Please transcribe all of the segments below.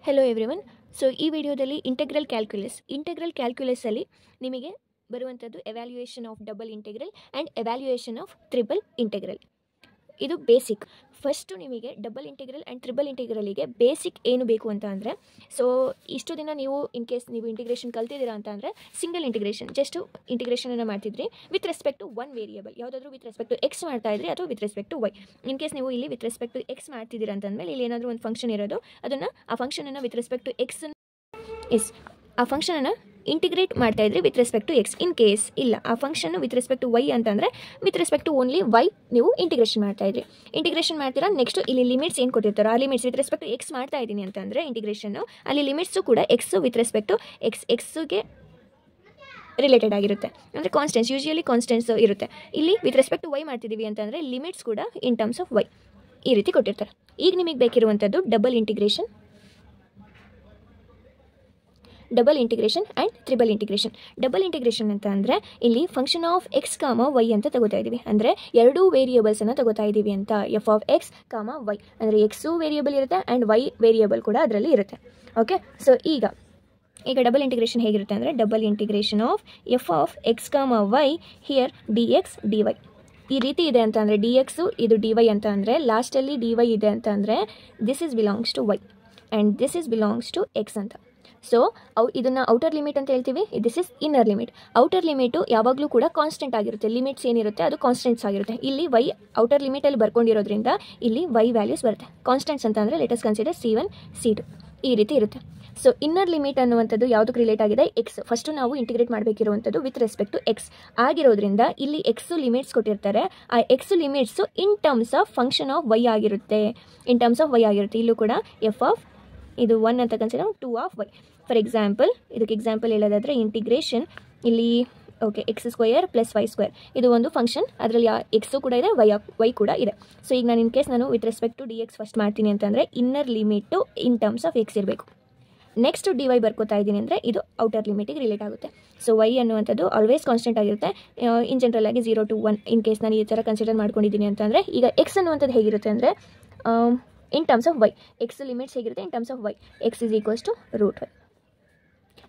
Hello everyone. So ಈ ವಿಡಿಯೋದಲ್ಲಿ integral calculus ಅಲ್ಲಿ ನಿಮಗೆ ಬರುವಂಥದ್ದು evaluation of double integral and evaluation of triple integral. ಇದು ಬೇಸಿಕ್. ಫಸ್ಟು ನಿಮಗೆ ಡಬಲ್ ಇಂಟೆಗ್ರಲ್ ಆ್ಯಂಡ್ ಟ್ರಿಬಲ್ ಇಂಟೆಗ್ರಲಿಗೆ ಬೇಸಿಕ್ ಏನು ಬೇಕು ಅಂತ ಅಂದರೆ, ಸೊ ಇಷ್ಟು ದಿನ ನೀವು ಇನ್ ಕೇಸ್ ನೀವು ಇಂಟಿಗ್ರೇಷನ್ ಕಲ್ತಿದ್ದೀರಾ ಅಂತ ಅಂದರೆ ಸಿಂಗಲ್ ಇಂಟಿಗ್ರೇಷನ್ ಜಸ್ಟ್ ಇಂಟಿಗ್ರೇಷನನ್ನು ಮಾಡ್ತಿದ್ರಿ with respect to one variable, ಯಾವುದಾದ್ರೂ ವಿತ್ ರೆಸ್ಪೆಕ್ಟ್ ಟು ಎಕ್ಸ್ ಮಾಡ್ತಾ ಇದ್ರಿ ಅಥವಾ with respect to Y. In case ನೀವು ಇಲ್ಲಿ ವಿತ್ ರೆಸ್ಪೆಕ್ಟ್ ಟು ಎಕ್ಸ್ ಮಾಡ್ತಿದ್ದೀರಾ ಅಂತಂದಮೇಲೆ ಇಲ್ಲಿ ಏನಾದರೂ ಒಂದು ಫಂಕ್ಷನ್ ಇರೋದು, ಅದನ್ನು ಆ ಫಂಕ್ಷನನ್ನು ವಿತ್ ರೆಸ್ಪೆಕ್ಟ್ ಟು ಎಕ್ಸ್ ಆ ಫಂಕ್ಷನನ್ನು ಇಂಟಿಗ್ರೇಟ್ ಮಾಡ್ತಾ ಇದ್ರಿ with respect to x. In case ಇಲ್ಲ ಆ function with respect to y ಅಂತಂದರೆ with respect to only y ನೀವು ಇಂಟಿಗ್ರೇಷನ್ ಮಾಡ್ತಾ ಇದ್ರಿ. ಇಂಟಿಗ್ರೇಷನ್ ಮಾಡ್ತೀರಾ, ನೆಕ್ಸ್ಟ್ ಇಲ್ಲಿ ಲಿಮಿಟ್ಸ್ ಏನು ಕೊಟ್ಟಿರ್ತಾರೋ ಆ limits with respect to X ಮಾಡ್ತಾ ಇದ್ದೀನಿ ಅಂತಂದರೆ ಇಂಟಿಗ್ರೇಷನ್ನು, ಅಲ್ಲಿ ಲಿಮಿಟ್ಸು ಕೂಡ ಎಕ್ಸು ವಿತ್ ರೆಸ್ಪೆಕ್ಟ್ ಟು ಎಕ್ಸ್ಗೆ ರಿಲೇಟೆಡ್ ಆಗಿರುತ್ತೆ. ಅಂದರೆ ಕಾನ್ಸ್ಟೆನ್ಸ್, ಯೂಶುವಲಿ ಕಾನ್ಸ್ಟೆನ್ಸ್ ಇರುತ್ತೆ. ಇಲ್ಲಿ ವಿತ್ ರೆಸ್ಪೆಕ್ಟ್ ಟು ವೈ ಮಾಡ್ತಿದ್ದೀವಿ ಅಂತಂದರೆ ಲಿಮಿಟ್ಸ್ ಕೂಡ ಇನ್ ಟರ್ಮ್ಸ್ ಆಫ್ ವೈ ಈ ರೀತಿ ಕೊಟ್ಟಿರ್ತಾರೆ. ಈಗ ನಿಮಗೆ ಬೇಕಿರುವಂಥದ್ದು double integration and triple integration. Double integration ಅಂತ ಅಂದರೆ ಇಲ್ಲಿ function of X comma y ಅಂತ ತಗೋತಾ ಇದ್ದೀವಿ, ಅಂದರೆ ಎರಡೂ ವೇರಿಯೇಬಲ್ಸನ್ನು ತಗೋತಾ ಇದ್ದೀವಿ ಅಂತ. F of X comma y ಅಂದರೆ ಎಕ್ಸು ವೇರಿಯೇಬಲ್ ಇರುತ್ತೆ ಆ್ಯಂಡ್ ವೈ ವೇರಿಯೇಬಲ್ ಕೂಡ ಅದರಲ್ಲಿ ಇರುತ್ತೆ. ಓಕೆ, ಸೊ ಈಗ ಡಬಲ್ ಇಂಟಿಗ್ರೇಷನ್ ಹೇಗಿರುತ್ತೆ ಅಂದರೆ double integration of f of X comma y here d x d y ಈ ರೀತಿ ಇದೆ ಅಂತ ಅಂದರೆ ಡಿ ಎಕ್ಸು ಇದು ಡಿ ವೈ ಅಂತ ಅಂದರೆ ಲಾಸ್ಟಲ್ಲಿ ಡಿ ವೈ ಇದೆ ಅಂತ ಅಂದರೆ this is belongs to Y and this is belongs to X ಅಂತ. ಸೊ ಇದನ್ನು ಔಟರ್ ಲಿಮಿಟ್ ಅಂತ ಹೇಳ್ತೀವಿ, this is inner limit. Outer limit ಯಾವಾಗಲೂ ಕೂಡ ಕಾನ್ಸ್ಟೆಂಟ್ ಆಗಿರುತ್ತೆ, ಲಿಮಿಟ್ಸ್ ಏನಿರುತ್ತೆ ಅದು ಕಾನ್ಸ್ಟೆಂಟ್ಸ್ ಆಗಿರುತ್ತೆ. ಇಲ್ಲಿ ವೈ ಔಟರ್ ಲಿಮಿಟಲ್ಲಿ ಬರ್ಕೊಂಡಿರೋದ್ರಿಂದ ಇಲ್ಲಿ ವೈ ವ್ಯಾಲ್ಯೂಸ್ ಬರುತ್ತೆ. ಕಾನ್ಸ್ಟೆಂಟ್ಸ್ ಅಂತ ಅಂದರೆ let us consider C1 C2 ಈ ರೀತಿ ಇರುತ್ತೆ. ಸೊ ಇನ್ನರ್ ಲಿಮಿಟ್ ಅನ್ನುವಂಥದ್ದು ಯಾವುದಕ್ಕೆ ರಿಲೇಟ್ ಆಗಿದೆ, ಎಕ್ಸ್. ಫಸ್ಟು ನಾವು ಇಂಟಿಗ್ರೇಟ್ ಮಾಡಬೇಕಿರುವಂಥದ್ದು ವಿತ್ ರೆಸ್ಪೆಕ್ಟ್ ಟು ಎಕ್ಸ್ ಆಗಿರೋದ್ರಿಂದ ಇಲ್ಲಿ ಎಕ್ಸು ಲಿಮಿಟ್ಸ್ ಕೊಟ್ಟಿರ್ತಾರೆ. ಆ x limits in terms of function of y ಆಗಿರುತ್ತೆ. ಇಲ್ಲೂ ಕೂಡ ಎಫ್ ಆಫ್ ಇದು 1 ಅಂತ consider 2 of y. For example ಇದಕ್ಕೆ ಎಕ್ಸಾಂಪಲ್ ಹೇಳೋದಾದರೆ ಇಂಟಿಗ್ರೇಷನ್ ಇಲ್ಲಿ okay x square plus y square ಇದು ಒಂದು ಫಂಕ್ಷನ್, ಅದರಲ್ಲಿ ಎಕ್ಸು ಕೂಡ ಇದೆ ವೈ ಕೂಡ ಇದೆ. ಸೊ ಈಗ ನಾನು ಇನ್ ಕೇಸ್ ನಾನು with respect to D X first ಮಾಡ್ತೀನಿ ಅಂತಂದರೆ inner limit in terms of X ಇರಬೇಕು. ನೆಕ್ಸ್ಟ್ ಡಿ ವೈ ಬರ್ಕೋತಾ ಇದ್ದೀನಿ ಅಂದರೆ ಇದು ಔಟರ್ ಲಿಮಿಟಿಗೆ ರಿಲೇಟ್ ಆಗುತ್ತೆ. ಸೊ ವೈ ಅನ್ನುವಂಥದ್ದು ಆಲ್ವೇಸ್ ಕಾನ್ಸ್ಟೆಂಟ್ ಆಗಿರುತ್ತೆ ಇನ್ ಜನರಲ್ ಆಗಿ 0 to 1. ಇನ್ ಕೇಸ್ ನಾನು ಈ ಥರ ಕನ್ಸಿಡರ್ ಮಾಡ್ಕೊಂಡಿದ್ದೀನಿ ಅಂತಂದರೆ ಈಗ ಎಕ್ಸ್ ಅನ್ನುವಂಥದ್ದು ಹೇಗಿರುತ್ತೆ ಅಂದರೆ in terms of y, x limits ಹೇಗಿರುತ್ತೆ in terms of y, x is equals to √y.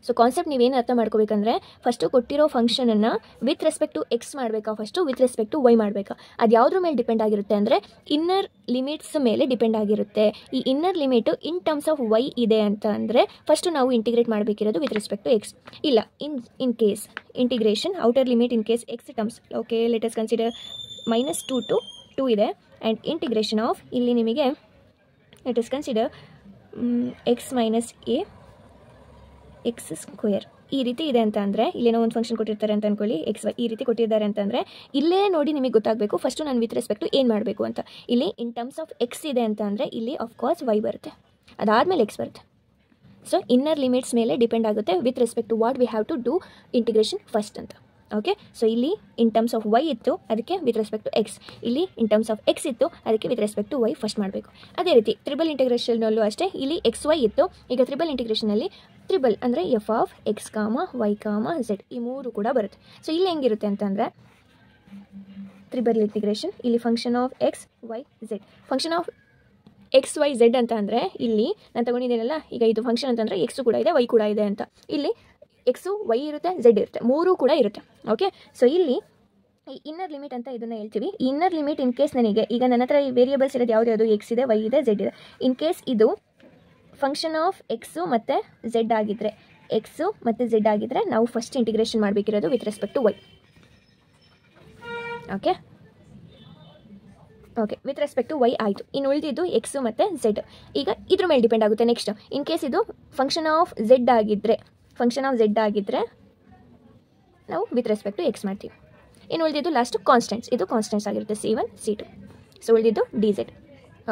So concept ನೀವೇನು ಅರ್ಥ ಮಾಡ್ಕೋಬೇಕಂದ್ರೆ ಫಸ್ಟು ಕೊಟ್ಟಿರೋ ಫಂಕ್ಷನನ್ನು ವಿತ್ ರೆಸ್ಪೆಕ್ಟ್ ಟು ಎಕ್ಸ್ ಮಾಡಬೇಕಾ, first with respect to y ಮಾಡಬೇಕಾ, ಅದು ಯಾವುದ್ರ ಮೇಲೆ ಡಿಪೆಂಡ್ ಆಗಿರುತ್ತೆ ಅಂದರೆ ಇನ್ನರ್ ಲಿಮಿಟ್ಸ್ ಮೇಲೆ ಡಿಪೆಂಡ್ ಆಗಿರುತ್ತೆ. ಈ inner limit in terms of y ಇದೆ ಅಂತ ಅಂದರೆ ಫಸ್ಟು ನಾವು ಇಂಟಿಗ್ರೇಟ್ ಮಾಡಬೇಕಿರೋದು ವಿತ್ ರೆಸ್ಪೆಕ್ಟ್ ಟು ಎಕ್ಸ್. ಇಲ್ಲ in case integration outer limit in case x terms okay let us consider -2 to 2 ಇದೆ ಆ್ಯಂಡ್ ಇಂಟಿಗ್ರೇಷನ್ ಆಫ್ ಇಲ್ಲಿ ನಿಮಗೆ let us consider x minus a x square ಈ ರೀತಿ ಇದೆ ಅಂತ ಅಂದರೆ ಇಲ್ಲೇನೋ ಒಂದು ಫಂಕ್ಷನ್ ಕೊಟ್ಟಿರ್ತಾರೆ ಅಂತ ಅಂದ್ಕೊಳ್ಳಿ, ಎಕ್ಸ್ ವೈ ಈ ರೀತಿ ಕೊಟ್ಟಿದ್ದಾರೆ ಅಂತಂದರೆ ಇಲ್ಲೇ ನೋಡಿ ನಿಮಗೆ ಗೊತ್ತಾಗಬೇಕು ಫಸ್ಟು ನಾನು ವಿತ್ ರೆಸ್ಪೆಕ್ಟು ಏನು ಮಾಡಬೇಕು ಅಂತ. ಇಲ್ಲಿ ಇನ್ ಟರ್ಮ್ಸ್ ಆಫ್ ಎಕ್ಸ್ ಇದೆ ಅಂತ ಅಂದರೆ ಇಲ್ಲಿ ಆಫ್ಕೋರ್ಸ್ ವೈ ಬರುತ್ತೆ, ಅದಾದಮೇಲೆ ಎಕ್ಸ್ ಬರುತ್ತೆ. ಸೊ ಇನ್ನರ್ ಲಿಮಿಟ್ಸ್ ಮೇಲೆ ಡಿಪೆಂಡ್ ಆಗುತ್ತೆ with respect to what we have to do integration first ಅಂತ. ಓಕೆ, ಸೊ ಇಲ್ಲಿ ಇನ್ ಟರ್ಮ್ಸ್ ಆಫ್ ವೈ ಇತ್ತು ಅದಕ್ಕೆ ವಿತ್ ರೆಸ್ಪೆಕ್ಟ್ ಟು ಎಕ್ಸ್, ಇಲ್ಲಿ ಇನ್ ಟರ್ಮ್ಸ್ ಆಫ್ ಎಕ್ಸ್ ಇತ್ತು ಅದಕ್ಕೆ with respect to Y first ಮಾಡಬೇಕು. ಅದೇ ರೀತಿ ಟ್ರಿಬಲ್ ಇಂಟಿಗ್ರೇಷನಲ್ಲೂ ಅಷ್ಟೇ, ಇಲ್ಲಿ ಎಕ್ಸ್ ವೈ ಇತ್ತು, ಈಗ ಟ್ರಿಬಲ್ ಇಂಟಿಗ್ರೇಷನಲ್ಲಿ ಟ್ರಿಬಲ್ ಅಂದರೆ F of X comma Y comma Z ಈ ಮೂರು ಕೂಡ ಬರುತ್ತೆ. ಸೊ ಇಲ್ಲಿ ಹೆಂಗಿರುತ್ತೆ ಅಂತಂದರೆ ಟ್ರಿಬಲ್ ಇಂಟಿಗ್ರೇಷನ್ ಇಲ್ಲಿ function of X Y Z, function of X Y Z ಅಂತ ಅಂದರೆ ಇಲ್ಲಿ ನಾನು ತಗೊಂಡಿದ್ದೀನಲ್ಲ ಈಗ ಇದು ಫಂಕ್ಷನ್ ಅಂತಂದರೆ ಎಕ್ಸು ಕೂಡ ಇದೆ ವೈ ಕೂಡ ಇದೆ ಅಂತ, ಇಲ್ಲಿ ಎಕ್ಸು ವೈ ಇರುತ್ತೆ ಝೆಡ್ ಇರುತ್ತೆ ಮೂರೂ ಕೂಡ ಇರುತ್ತೆ. ಓಕೆ, ಸೊ ಇಲ್ಲಿ ಈ ಇನ್ನರ್ ಲಿಮಿಟ್ ಅಂತ ಇದನ್ನು ಹೇಳ್ತೀವಿ. ಈ ಇನ್ನರ್ ಲಿಮಿಟ್ ಇನ್ ಕೇಸ್ ನನಗೆ ಈಗ ನನ್ನ ಹತ್ರ ಈ ವೇರಿಯೇಬಲ್ಸ್ ಇರೋದು ಯಾವುದು ಎಕ್ಸ್ ಇದೆ ವೈ ಇದೆ ಝೆಡ್ ಇದೆ. ಇನ್ ಕೇಸ್ ಇದು ಫಂಕ್ಷನ್ ಆಫ್ ಎಕ್ಸು ಮತ್ತು ಝೆಡ್ ಆಗಿದ್ದರೆ ನಾವು ಫಸ್ಟ್ ಇಂಟಿಗ್ರೇಷನ್ ಮಾಡಬೇಕಿರೋದು with respect to y. Okay with respect to y ಆಯಿತು. ಇನ್ನು ಉಳಿದಿದ್ದು ಎಕ್ಸು ಮತ್ತು ಝೆಡ್ ಈಗ ಇದ್ರ ಮೇಲೆ ಡಿಪೆಂಡ್ ಆಗುತ್ತೆ. ನೆಕ್ಸ್ಟ್ ಇನ್ ಕೇಸ್ ಇದು ಫಂಕ್ಷನ್ ಆಫ್ ಝೆಡ್ ಆಗಿದ್ದರೆ ನಾವು ವಿತ್ ರೆಸ್ಪೆಕ್ಟ್ ಟು ಎಕ್ಸ್ ಮಾಡ್ತೀವಿ. ಇನ್ನು ಉಳಿದಿದ್ದು ಲಾಸ್ಟು ಕಾನ್ಸ್ಟೆಂಟ್ಸ್, ಇದು ಕಾನ್ಸ್ಟೆಂಟ್ಸ್ ಆಗಿರುತ್ತೆ C1 C2. ಸೊ ಉಳಿದಿದ್ದು D Z.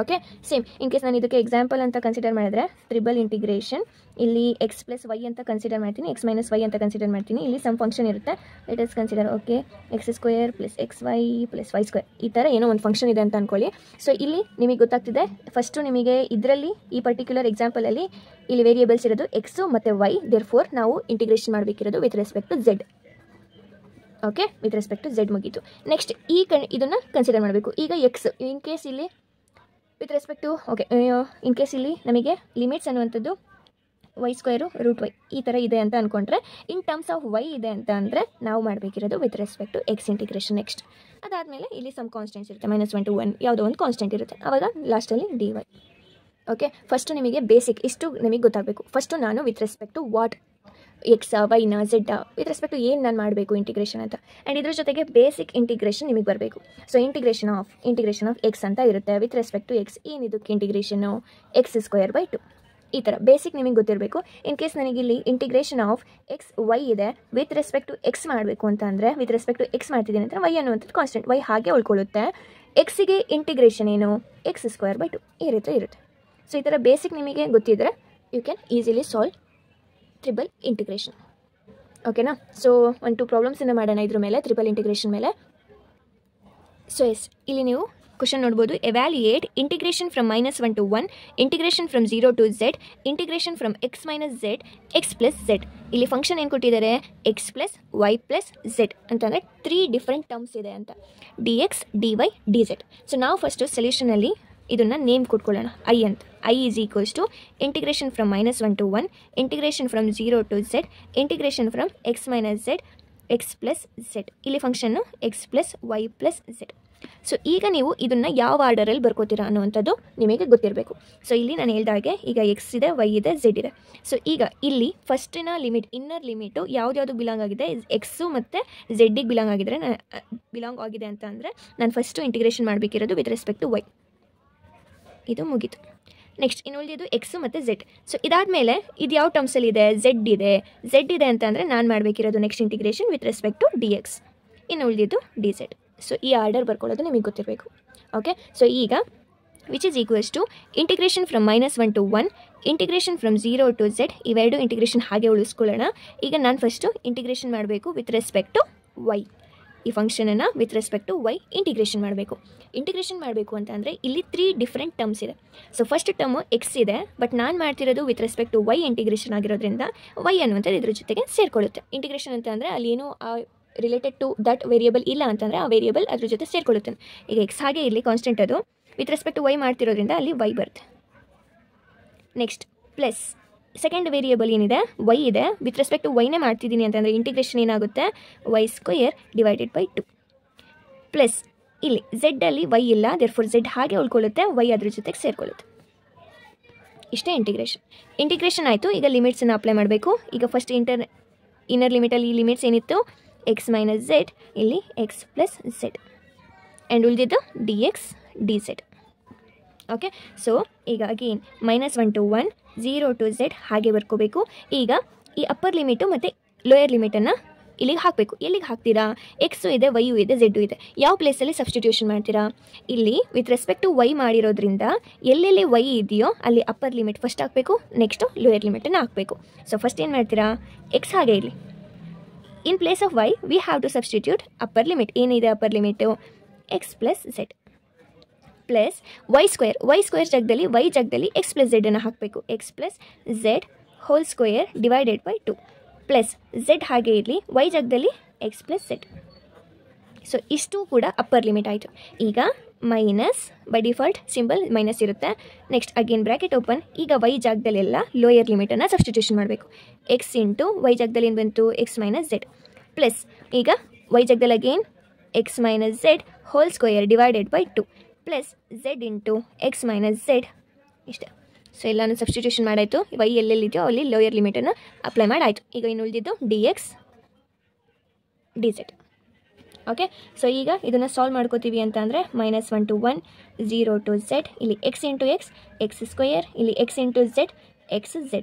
Okay, same in case ನಾನು ಇದಕ್ಕೆ ಎಕ್ಸಾಂಪಲ್ ಅಂತ ಕನ್ಸಿಡರ್ ಮಾಡಿದ್ರೆ ಟ್ರಿಬಲ್ ಇಂಟಿಗ್ರೇಷನ್ ಇಲ್ಲಿ ಎಕ್ಸ್ ಪ್ಲಸ್ ವೈ ಅಂತ ಕನ್ಸಿಡರ್ ಮಾಡ್ತೀನಿ, ಎಕ್ಸ್ ಮೈನಸ್ ವೈ ಅಂತ ಕನ್ಸಿಡರ್ ಮಾಡ್ತೀನಿ. ಇಲ್ಲಿ ಸಮ್ ಫಂಕ್ಷನ್ ಇರುತ್ತೆ let us consider okay X square plus X Y plus Y square ಈ ಥರ ಏನೋ ಒಂದು ಫಂಕ್ಷನ್ ಇದೆ ಅಂತ ಅಂದ್ಕೊಳ್ಳಿ. ಸೊ ಇಲ್ಲಿ ನಿಮಗೆ ಗೊತ್ತಾಗ್ತಿದೆ ಫಸ್ಟು ನಿಮಗೆ ಇದರಲ್ಲಿ ಈ ಪರ್ಟಿಕ್ಯುಲರ್ ಎಕ್ಸಾಂಪಲಲ್ಲಿ ಇಲ್ಲಿ ವೇರಿಯೇಬಲ್ಸ್ ಇರೋದು ಎಕ್ಸು ಮತ್ತು ವೈ, ದೇರ್ಫೋರ್ ನಾವು ಇಂಟಿಗ್ರೇಷನ್ ಮಾಡಬೇಕಿರೋದು with respect to z. Okay, with respect to z ಮುಗೀತು. ನೆಕ್ಸ್ಟ್ ಇದನ್ನು ಕನ್ಸಿಡರ್ ಮಾಡಬೇಕು. ಈಗ ಎಕ್ಸ್ ಇನ್ ಕೇಸ್ ಇಲ್ಲಿ with respect to okay in case ಇಲ್ಲಿ ನಮಗೆ ಲಿಮಿಟ್ಸ್ ಅನ್ನುವಂಥದ್ದು y² √y ಈ ಥರ ಇದೆ ಅಂತ ಅಂದ್ಕೊಂಡ್ರೆ ಇನ್ ಟರ್ಮ್ಸ್ ಆಫ್ y ಇದೆ ಅಂತ ಅಂದರೆ ನಾವು ಮಾಡಬೇಕಿರೋದು with respect to x integration. Next ಅದಾದಮೇಲೆ ಇಲ್ಲಿ ಸಮ್ ಕಾನ್ಸ್ಟೆಂಟ್ಸ್ ಇರುತ್ತೆ, -1 to 1 ಯಾವುದೋ ಒಂದು ಕಾನ್ಸ್ಟೆಂಟ್ ಇರುತ್ತೆ, ಆವಾಗ ಲಾಸ್ಟಲ್ಲಿ dy. ಓಕೆ, ಫಸ್ಟು ನಿಮಗೆ ಬೇಸಿಕ್ ಇಷ್ಟು ನಿಮಗೆ ಗೊತ್ತಾಗಬೇಕು. ಫಸ್ಟು ನಾನು with respect to what x ವೈನ ಝೆಡ್ ವಿತ್ ರೆಸ್ಪೆಕ್ಟ್ ಟು ಏನು ನಾನು ಮಾಡಬೇಕು ಇಂಟಿಗ್ರೇಷನ್ ಅಂತ, ಆ್ಯಂಡ್ ಇದ್ರ ಜೊತೆಗೆ ಬೇಸಿಕ್ ಇಂಟಿಗ್ರೇಷನ್ ನಿಮಗೆ ಬರಬೇಕು. ಸೊ ಇಂಟಿಗ್ರೇಷನ್ ಆಫ್ ಎಕ್ಸ್ ಅಂತ ಇರುತ್ತೆ ವಿತ್ ರೆಸ್ಪೆಕ್ಟ್ ಟು ಎಕ್ಸ್. ಏನಿದಕ್ಕೆ ಇಂಟಿಗ್ರೇಷನು x²/2 ಈ ಥರ ಬೇಸಿಕ್ ನಿಮಗೆ ಗೊತ್ತಿರಬೇಕು. ಇನ್ ಕೇಸ್ ನನಗಿಲ್ಲಿ ಇಂಟಿಗ್ರೇಷನ್ ಆಫ್ ಎಕ್ಸ್ ವೈ ಇದೆ, ವಿತ್ ರೆಸ್ಪೆಕ್ಟ್ ಟು ಎಕ್ಸ್ ಮಾಡಬೇಕು ಅಂತ ಅಂದರೆ ವಿತ್ ರೆಸ್ಪೆಕ್ಟ್ ಟು ಎಕ್ಸ್ ಮಾಡ್ತಿದ್ದೀನಿ ಅಂತ ವೈ ಅನ್ನುವಂಥದ್ದು ಕಾನ್ಸ್ಟೆಂಟ್, ವೈ ಹಾಗೆ ಉಳ್ಕೊಳ್ಳುತ್ತೆ. ಎಕ್ಸಿಗೆ ಇಂಟಿಗ್ರೇಷನ್ ಏನು x²/2 ಈ ರೀತಿ ಇರುತ್ತೆ. ಸೊ ಈ ಥರ ಬೇಸಿಕ್ ನಿಮಗೆ ಗೊತ್ತಿದ್ದರೆ you can easily solve triple integration. ಓಕೆನಾ? ಸೊ 1-2 ಪ್ರಾಬ್ಲಮ್ಸನ್ನು ಮಾಡೋಣ ಇದ್ರ ಮೇಲೆ, ಟ್ರಿಬಲ್ ಇಂಟಿಗ್ರೇಷನ್ ಮೇಲೆ. ಸೊ ಎಸ್, ಇಲ್ಲಿ ನೀವು ಕ್ವಶನ್ ನೋಡ್ಬೋದು. Evaluate integration from -1 to 1, integration from 0 to z, integration from x - z, x + z. ಇಲ್ಲಿ ಫಂಕ್ಷನ್ ಏನು ಕೊಟ್ಟಿದ್ದಾರೆ, x + y + z ಅಂತಂದರೆ 3 ಡಿಫ್ರೆಂಟ್ ಟರ್ಮ್ಸ್ ಇದೆ ಅಂತ, dx dy dz. ಸೊ ನಾವು ಫಸ್ಟು ಸೊಲ್ಯೂಷನಲ್ಲಿ ಇದನ್ನು ನೇಮ್ ಕೊಟ್ಕೊಳ್ಳೋಣ ಐ ಅಂತ. I = integration from -1 to 1, integration from 0 to z, integration from x - z, x + z. ಇಲ್ಲಿ function x + y + z. So ಈಗ ನೀವು ಇದನ್ನು ಯಾವ ಆರ್ಡರಲ್ಲಿ ಬರ್ಕೋತೀರಾ ಅನ್ನುವಂಥದ್ದು ನಿಮಗೆ ಗೊತ್ತಿರಬೇಕು. ಸೊ ಇಲ್ಲಿ ನಾನು ಹೇಳ್ದಾಗೆ ಈಗ x ಇದೆ, y ಇದೆ, z ಇದೆ. ಸೊ ಈಗ ಇಲ್ಲಿ ಫಸ್ಟಿನ ಲಿಮಿಟ್, ಇನ್ನರ್ ಲಿಮಿಟು ಯಾವ್ದು ಬಿಲಾಂಗ್ ಆಗಿದೆ, ಎಕ್ಸು ಮತ್ತು ಝೆಡ್ಡಿಗೆ ಬಿಲಾಂಗ್ ಆಗಿದೆ ಅಂತ ಅಂದರೆ ನಾನು ಫಸ್ಟು ಇಂಟಿಗ್ರೇಷನ್ ಮಾಡಬೇಕಿರೋದು ವಿತ್ ರೆಸ್ಪೆಕ್ಟ್ ಟು y. ಇದು ಮುಗೀತು. ನೆಕ್ಸ್ಟ್ ಇನ್ನು ಉಳಿದಿದ್ದು ಎಕ್ಸು ಮತ್ತು ಝೆಡ್. ಸೊ ಇದಾದಮೇಲೆ ಇದು ಯಾವ ಟರ್ಮ್ಸಲ್ಲಿ ಇದೆ, ಝೆಡ್ ಇದೆ ಅಂತ ಅಂದರೆ ನಾನು ಮಾಡಬೇಕಿರೋದು next integration with respect to D x, ಇನ್ನು ಉಳಿದಿದ್ದು ಡಿ ಝೆಡ್. ಸೊ ಈ ಆರ್ಡರ್ ಬರ್ಕೊಳ್ಳೋದು ನಿಮಗೆ ಗೊತ್ತಿರಬೇಕು. ಓಕೆ, ಸೊ ಈಗ which is equals to integration from -1 to 1, integration from 0 to z. ಇವೆರಡು ಇಂಟಿಗ್ರೇಷನ್ ಹಾಗೆ ಉಳಿಸ್ಕೊಳ್ಳೋಣ. ಈಗ ನಾನು ಫಸ್ಟು ಇಂಟಿಗ್ರೇಷನ್ ಮಾಡಬೇಕು ವಿತ್ ರೆಸ್ಪೆಕ್ಟ್ ಟು y. ಈ ಫಂಕ್ಷನನ್ನು with respect to y integration ಮಾಡಬೇಕು. ಇಂಟಿಗ್ರೇಷನ್ ಮಾಡಬೇಕು ಅಂತ ಅಂದರೆ ಇಲ್ಲಿ 3 ಡಿಫ್ರೆಂಟ್ ಟರ್ಮ್ಸ್ ಇದೆ. ಸೊ ಫಸ್ಟ್ ಟರ್ಮು ಎಕ್ಸ್ ಇದೆ, ಬಟ್ ನಾನು ಮಾಡ್ತಿರೋದು with respect to y integration ಆಗಿರೋದ್ರಿಂದ y ಅನ್ನುವಂಥದ್ದು ಇದ್ರ ಜೊತೆಗೆ ಸೇರಿಕೊಳ್ಳುತ್ತೆ. ಇಂಟಿಗ್ರೇಷನ್ ಅಂತ ಅಂದರೆ ಅಲ್ಲಿ ಏನು ರಿಲೇಟೆಡ್ ಟು ದಟ್ ವೇರಿಯಬಲ್ ಇಲ್ಲ ಅಂತಂದರೆ ಆ ವೇರಿಯಬಲ್ ಅದ್ರ ಜೊತೆ ಸೇರಿಕೊಳ್ಳುತ್ತೆ. ಈಗ ಎಕ್ಸ್ ಹಾಗೆ ಇಲ್ಲಿ ಕಾನ್ಸ್ಟೆಂಟ್, ಅದು ವಿತ್ ರೆಸ್ಪೆಕ್ಟ್ ಟು y ಮಾಡ್ತಿರೋದ್ರಿಂದ ಅಲ್ಲಿ y ಬರುತ್ತೆ. ನೆಕ್ಸ್ಟ್ ಪ್ಲಸ್ ಸೆಕೆಂಡ್ ವೇರಿಯಬಲ್ ಏನಿದೆ y ಇದೆ, ವಿತ್ ರೆಸ್ಪೆಕ್ಟ್ ಟು ವೈನೇ ಮಾಡ್ತಿದ್ದೀನಿ ಅಂತಂದರೆ ಇಂಟಿಗ್ರೇಷನ್ ಏನಾಗುತ್ತೆ y² / 2 ಪ್ಲಸ್ ಇಲ್ಲಿ ಝೆಡ್ಡಲ್ಲಿ y ಇಲ್ಲ, ದೇರ್ಫೋರ್ ಝೆಡ್ ಹಾಗೆ ಉಳ್ಕೊಳ್ಳುತ್ತೆ, y ಅದ್ರ ಜೊತೆಗೆ ಸೇರಿಕೊಳ್ಳುತ್ತೆ. ಇಷ್ಟೇ ಇಂಟಿಗ್ರೇಷನ್ ಆಯಿತು. ಈಗ ಲಿಮಿಟ್ಸನ್ನು ಅಪ್ಲೈ ಮಾಡಬೇಕು. ಈಗ ಫಸ್ಟ್ ಇನ್ನರ್ ಲಿಮಿಟಲ್ಲಿ ಈ ಲಿಮಿಟ್ಸ್ ಏನಿತ್ತು, x - z, ಇಲ್ಲಿ x + z, ಆ್ಯಂಡ್ ಉಳಿದಿದ್ದು dx dz. ಓಕೆ, ಸೊ ಈಗ ಅಗೇನ್ -1 to 1, 0 to z ಹಾಗೆ ಬರ್ಕೋಬೇಕು. ಈಗ ಈ ಅಪ್ಪರ್ ಲಿಮಿಟು ಮತ್ತು ಲೋಯರ್ ಲಿಮಿಟನ್ನು ಇಲ್ಲಿಗೆ ಹಾಕಬೇಕು. ಎಲ್ಲಿಗೆ ಹಾಕ್ತೀರಾ, ಎಕ್ಸು ಇದೆ, ವೈಯು ಇದೆ, ಝೆಡ್ಡು ಇದೆ, ಯಾವ ಪ್ಲೇಸಲ್ಲಿ ಸಬ್ಸ್ಟಿಟ್ಯೂಷನ್ ಮಾಡ್ತೀರಾ, ಇಲ್ಲಿ ವಿತ್ ರೆಸ್ಪೆಕ್ಟ್ ಟು ವೈ ಮಾಡಿರೋದ್ರಿಂದ ಎಲ್ಲೆಲ್ಲಿ ವೈ ಇದೆಯೋ ಅಲ್ಲಿ ಅಪ್ಪರ್ ಲಿಮಿಟ್ ಫಸ್ಟ್ ಹಾಕಬೇಕು, ನೆಕ್ಸ್ಟು ಲೋಯರ್ ಲಿಮಿಟನ್ನು ಹಾಕಬೇಕು. ಸೊ ಫಸ್ಟ್ ಏನು ಮಾಡ್ತೀರಾ, ಎಕ್ಸ್ ಹಾಗೆ ಇಲ್ಲಿ in place of y we have to substitute upper limit. ಏನಿದೆ upper limit, x + z plus y² ಜಾಗದಲ್ಲಿ y ಜಾಗದಲ್ಲಿ x + z ಅನ್ನು ಹಾಕಬೇಕು. x + z whole / 2 plus z ಹಾಗೆ ಇರಲಿ, y ಜಾಗದಲ್ಲಿ x + z. ಸೊ ಇಷ್ಟು ಕೂಡ ಅಪ್ಪರ್ ಲಿಮಿಟ್ ಆಯಿತು. ಈಗ minus by default symbol minus ಇರುತ್ತೆ. Next again bracket open. ಈಗ y ಜಾಗದಲ್ಲೆಲ್ಲ ಲೋಯರ್ ಲಿಮಿಟನ್ನು ಸಬ್ಸ್ಟಿಟ್ಯೂಷನ್ ಮಾಡಬೇಕು. x ಇಂಟು y ಜಾಗದಲ್ಲಿ ಏನು ಬಂತು, x - z ಪ್ಲಸ್ ಈಗ y ಜಾಗದಲ್ಲಿ again x - z whole / 2 plus z into x - z ಇಷ್ಟೇ. ಸೊ ಎಲ್ಲನೂ ಸಬ್ಸ್ಟಿಟ್ಯೂಷನ್ ಮಾಡಾಯಿತು. y ಎಲ್ಲೆಲ್ಲಿದೆಯೋ ಅಲ್ಲಿ ಲೋಯರ್ ಲಿಮಿಟನ್ನು ಅಪ್ಲೈ ಮಾಡಾಯಿತು. ಈಗ ಇನ್ನು ಉಳಿದಿದ್ದು dx dz. ಓಕೆ, ಸೊ ಈಗ ಇದನ್ನು ಸಾಲ್ವ್ ಮಾಡ್ಕೋತೀವಿ ಅಂತ ಅಂದರೆ -1 to 1, 0 to z, ಇಲ್ಲಿ x ಇಂಟು x² ಇಲ್ಲಿ x into z xz.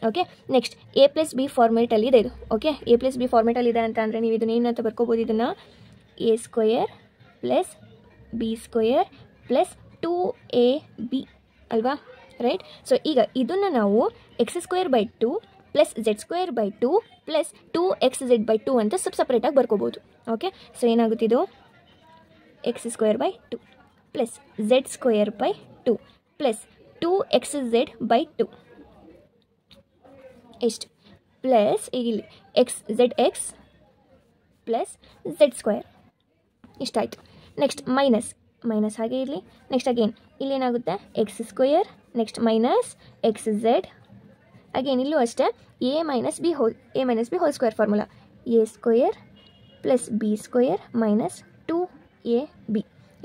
Okay, next a+b ಫಾರ್ಮೇಟಲ್ಲಿದೆ ಇದು. ಓಕೆ, a+b ಫಾರ್ಮೇಟಲ್ಲಿದೆ ಅಂತ ಅಂದರೆ ನೀವು ಇದನ್ನು ಏನಂತ ಬರ್ಕೋಬೋದು, ಇದನ್ನು a² + b² + 2ab ಅಲ್ವಾ, ರೈಟ್. ಸೊ ಈಗ ಇದನ್ನು ನಾವು x² / 2 + z² / 2 + 2xz/2 ಅಂತ ಸಪ್ರೇಟಾಗಿ ಬರ್ಕೋಬೋದು. Okay, so ಏನಾಗುತ್ತಿದ್ದು, x² / 2 + z² / 2 + 2xz/2 ಎಷ್ಟು ಪ್ಲಸ್ ಇಲ್ಲಿ zx + z² ಇಷ್ಟಾಯಿತು. ನೆಕ್ಸ್ಟ್ ಮೈನಸ್ ಹಾಗೆ ಇರಲಿ. ನೆಕ್ಸ್ಟ್ ಅಗೇನ್ ಇಲ್ಲೇನಾಗುತ್ತೆ x square, next minus x z. Again ಇಲ್ಲೂ ಅಷ್ಟೇ a minus b whole square formula, a square plus b square minus 2ab.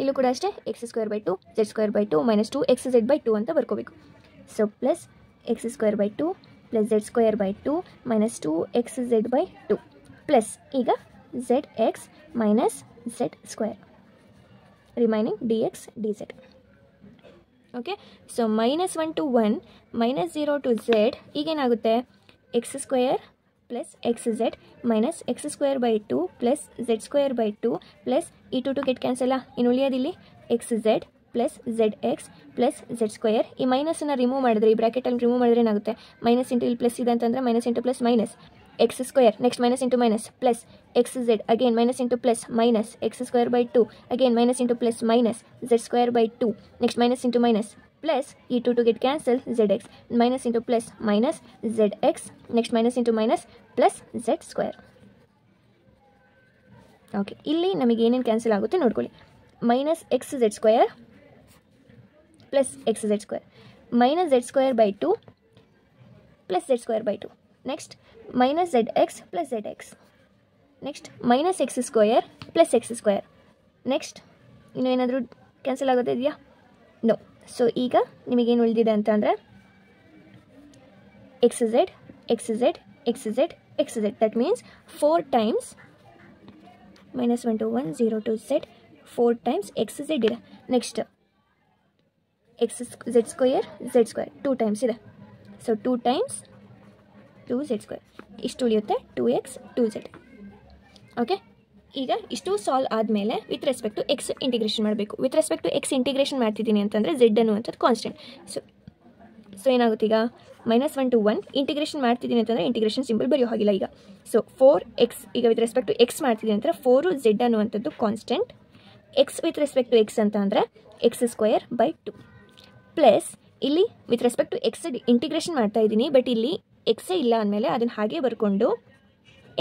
ಇಲ್ಲೂ ಕೂಡ ಅಷ್ಟೇ x square by 2 z square by 2 minus 2xz/2 ಅಂತ ಬರ್ಕೋಬೇಕು. ಸೊ plus x square by 2 plus z square by 2 minus 2xz/2 plus ಈಗ zx minus z square remaining dx dz. Okay, so -1 to 1 -0 to z ಈಗೇನಾಗುತ್ತೆ x square plus x z minus x square by 2 plus z square by 2 plus ಈ 2 get cancel. ಇನ್ನು ಉಳಿಯೋದಿಲ್ಲಿ x z plus z x plus z square. ಈ ಮೈನಸನ್ನು remove ಮಾಡಿದ್ರೆ, ಈ ಬ್ರ್ಯಾಕೆಟಲ್ಲಿ remove ಮಾಡಿದ್ರೆ ಏನಾಗುತ್ತೆ, ಮೈನಸ್ ಇಂಟು ಇಲ್ಲಿ ಪ್ಲಸ್ ಇದೆ ಅಂತಂದರೆ minus into plus minus x square, next minus into minus plus x z, again minus into plus minus x square by 2, again minus into plus minus z square by 2, next minus into minus plus ಈ 2 get cancel zx minus into plus minus zx, next minus into minus plus z square. Okay, ಇಲ್ಲಿ ನಮಗೆ ಏನೇನು cancel ಆಗುತ್ತೆ ನೋಡ್ಕೊಳ್ಳಿ. Minus x z square plus x z square minus z square by 2 plus z square by 2, next minus zx plus zx, next minus x square plus x square. Next ಇನ್ನು ಏನಾದರೂ cancel ಆಗೋದೇ ಇದೆಯಾ? No. So ಈಗ ನಿಮಗೇನು ಉಳಿದಿದೆ ಅಂತ ಅಂದರೆ x z x z x z x z, that means 4 times -1 to 1 0 to z 4 times x z ಇದೆ. Next x z square 2 times ಇದೆ. ಸೊ 2 ಟೈಮ್ಸ್ 2z ಸ್ಕ್ವೇರ್, ಇಷ್ಟು ಉಳಿಯುತ್ತೆ 2x 2z. ಓಕೆ, ಈಗ ಇಷ್ಟು ಸಾಲ್ವ್ ಆದಮೇಲೆ with respect to x integration ಮಾಡಬೇಕು. With respect to x integration ಮಾಡ್ತಿದ್ದೀನಿ ಅಂತಂದರೆ ಝೆಡ್ ಅನ್ನುವಂಥದ್ದು ಕಾನ್ಸ್ಟೆಂಟ್. ಸೊ ಏನಾಗುತ್ತೆ ಈಗ -1 to 1 ಇಂಟಿಗ್ರೇಷನ್ ಮಾಡ್ತಿದ್ದೀನಿ ಅಂತಂದರೆ ಇಂಟಿಗ್ರೇಷನ್ ಸಿಂಬಲ್ ಬರೆಯೋ ಹಾಗಿಲ್ಲ ಈಗ. ಸೊ 4x ಈಗ ವಿತ್ ರೆಸ್ಪೆಕ್ಟ್ ಟು ಎಕ್ಸ್ ಮಾಡ್ತಿದ್ದೀನಿ ಅಂದರೆ 4z ಅನ್ನುವಂಥದ್ದು constant. X with respect to X ಅಂತ ಅಂದರೆ ಎಕ್ಸ್ ಸ್ಕ್ವೇರ್ ಬೈ 2 ಪ್ಲಸ್ ಇಲ್ಲಿ with respect to x integration ಮಾಡ್ತಾ ಇದ್ದೀನಿ, ಬಟ್ ಇಲ್ಲಿ ಎಕ್ಸೇ ಇಲ್ಲ ಅಂದಮೇಲೆ ಅದನ್ನು ಹಾಗೆ ಬರ್ಕೊಂಡು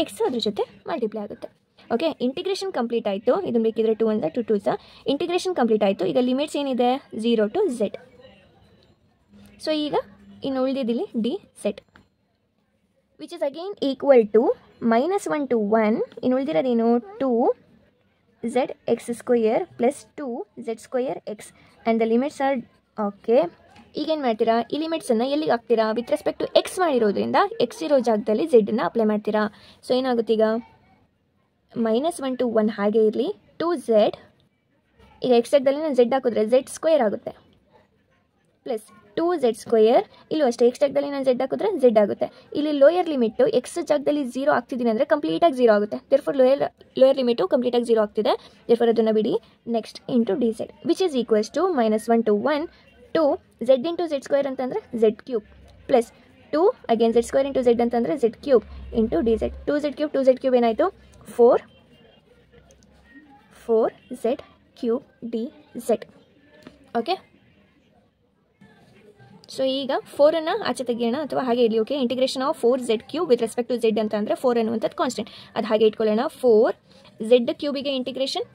ಎಕ್ಸ್ ಅದ್ರ ಜೊತೆ ಮಲ್ಟಿಪ್ಲೈ ಆಗುತ್ತೆ. ಓಕೆ, ಇಂಟಿಗ್ರೇಷನ್ ಕಂಪ್ಲೀಟ್ ಆಯಿತು. ಇದನ್ನು ಬೇಕಿದ್ರೆ 2 1 2 2 ಇಂಟಿಗ್ರೇಷನ್ ಕಂಪ್ಲೀಟ್ ಆಯಿತು. ಈಗ ಲಿಮಿಟ್ಸ್ ಏನಿದೆ 0 to z. ಸೊ ಈಗ ಇನ್ನು ಉಳಿದಿದ್ದಿಲ್ಲಿ d set which is again equal to -1 to 1. ಇನ್ನು ಉಳಿದಿರೋದೇನು 2zx square plus 2z square x and the limits are. Okay, ಈಗೇನು ಮಾಡ್ತೀರಾ, ಈ ಲಿಮಿಟ್ಸನ್ನು ಎಲ್ಲಿಗೆ ಹಾಕ್ತೀರಾ, ವಿತ್ ರೆಸ್ಪೆಕ್ಟ್ ಟು ಎಕ್ಸ್ ಮಾಡಿರೋದ್ರಿಂದ ಎಕ್ಸ್ ಇರೋ ಜಾಗದಲ್ಲಿ ಝೆಡ್ಡನ್ನು ಅಪ್ಲೈ ಮಾಡ್ತೀರಾ. ಸೊ ಏನಾಗುತ್ತೆ ಈಗ -1 to 1 ಹಾಗೆ ಇರಲಿ, 2z ಈಗ ಎಕ್ಸ್ ಜಾಗದಲ್ಲಿ ನಾನು ಝೆಡ್ ಹಾಕಿದ್ರೆ ಝೆಡ್ ಸ್ಕ್ವೇರ್ ಆಗುತ್ತೆ ಪ್ಲಸ್ 2z ಸ್ಕ್ವೇರ್. ಇಲ್ಲೂ ಅಷ್ಟೇ ಎಕ್ಸ್ ಜಾಗದಲ್ಲಿ ನಾನು ಝೆಡ್ ಹಾಕಿದ್ರೆ ಝೆಡ್ ಆಗುತ್ತೆ. ಇಲ್ಲಿ ಲೋಯರ್ ಲಿಮಿಟು ಎಕ್ಸ್ ಜಾಗದಲ್ಲಿ 0 ಆಗ್ತಿದ್ದೀನಿ ಅಂದರೆ ಕಂಪ್ಲೀಟಾಗಿ 0 ಆಗುತ್ತೆ. ದೇರ್ಫೋರ್ ಲೋಯರ್ ಲಿಮಿಟು ಕಂಪ್ಲೀಟಾಗಿ 0 ಆಗ್ತಿದೆ. ದೇರ್ಫೋರ್ ಅದನ್ನು ಬಿಡಿ. Next into d z which is equals to -1 to 1 2 z into z square ಅಂತಂದರೆ z cube plus 2 again z square into z ಅಂತಂದರೆ z cube into d z. 2z cube ಏನಾಯಿತು 4z cube d Z. Okay, so ಈಗ 4ಅನ್ನು ಆಚೆ ತೆಗಿಯೋಣ ಅಥವಾ ಹಾಗೆ ಇರಲಿ. Okay, integration of 4z³ with respect to z ಅಂತ ಅಂದರೆ 4 ಅನ್ನುವಂಥದ್ದು ಕಾನ್ಸ್ಟೆಂಟ್, ಅದು ಹಾಗೆ ಇಟ್ಕೊಳ್ಳೋಣ. 4z ಕ್ಯೂಬಿಗೆ ಇಂಟಿಗ್ರೇಷನ್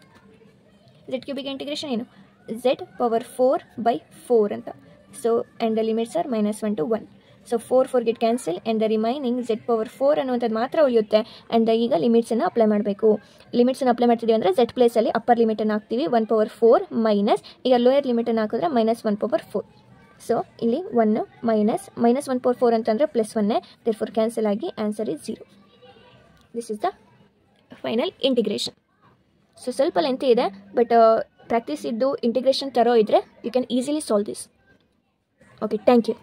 ಏನು z⁴/4 ಅಂತ. So and the limits are -1 to 1. So 4 get cancel and the remaining z⁴ ಅನ್ನುವಂಥದ್ದು ಮಾತ್ರ ಉಳಿಯುತ್ತೆ. ಆ್ಯಂಡ್ ಈಗ ಲಿಮಿಟ್ಸನ್ನು ಅಪ್ಲೈ ಮಾಡಬೇಕು. ಲಿಮಿಟ್ಸನ್ನು ಅಪ್ಲೈ ಮಾಡ್ತಿದ್ದೀವಿ ಅಂದರೆ z ಪ್ಲೇಸಲ್ಲಿ ಅಪ್ಪರ್ ಲಿಮಿಟನ್ನು ಹಾಕ್ತೀವಿ 1/4 ಮೈನಸ್ ಈಗ ಲೋಯರ್ ಲಿಮಿಟನ್ನು ಹಾಕಿದ್ರೆ -1/4. ಸೊ ಇಲ್ಲಿ 1 ಮೈನಸ್ 1/4 ಅಂತಂದರೆ +1, ದೇರ್ಫೋರ್ ಕ್ಯಾನ್ಸಲ್ ಆಗಿ answer is 0. This is the final integration. So ಸ್ವಲ್ಪ ಲೆಂತಿ ಇದೆ, ಬಟ್ ಪ್ರಾಕ್ಟೀಸ್ ಇದ್ದು ಇಂಟಿಗ್ರೇಷನ್ ತರೋ ಇದ್ದರೆ you can easily solve this. Okay, thank you.